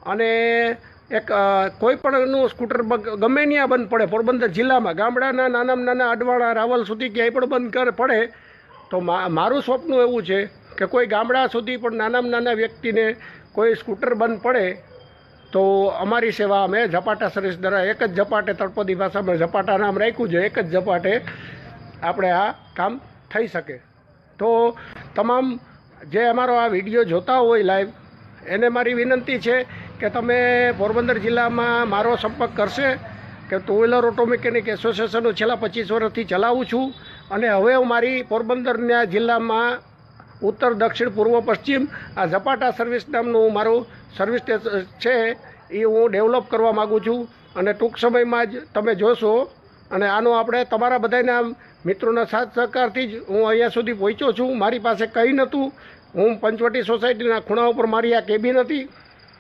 અને એક કોઈ પણનું સ્કૂટર ગમે ત્યાં બંધ પડે, પોરબંદર જિલ્લામાં ગામડાના નાનામાં નાના અડવાણા રાવલ સુધી ક્યાંય પણ બંધ પડે તો મારું સ્વપ્ન એવું છે કે કોઈ ગામડા સુધી પણ નાનામાં નાના વ્યક્તિને કોઈ સ્કૂટર બંધ પડે તો અમારી સેવા અમે ઝપાટા સર્વિસ દ્વારા એક જ ઝપાટે, તળપદી ભાષામાં ઝપાટા નામ રાખ્યું છે, એક જ ઝપાટે આપણે આ કામ થઈ શકે. તો તમામ જે અમારો આ વિડીયો જોતા હોય લાઈવ, એને મારી વિનંતી છે કે તમે પોરબંદર જિલ્લામાં મારો સંપર્ક કરશે કે ટુ વ્હીલર ઓટો મિકેનિક એસોસિએશનનું છેલ્લા 25 વર્ષથી ચલાવું છું અને હવે હું મારી પોરબંદરના જિલ્લામાં ઉત્તર, દક્ષિણ, પૂર્વ, પશ્ચિમ આ ઝપાટા સર્વિસ નામનું મારું સર્વિસ છે એ હું ડેવલપ કરવા માગું છું અને ટૂંક સમયમાં જ તમે જોશો. અને આનો આપણે તમારા બધાના મિત્રોના સાથ સહકારથી જ હું અહીંયા સુધી પહોંચ્યો છું. મારી પાસે કંઈ નહોતું, હું પંચવટી સોસાયટીના ખૂણા ઉપર મારી આ કેબિન હતી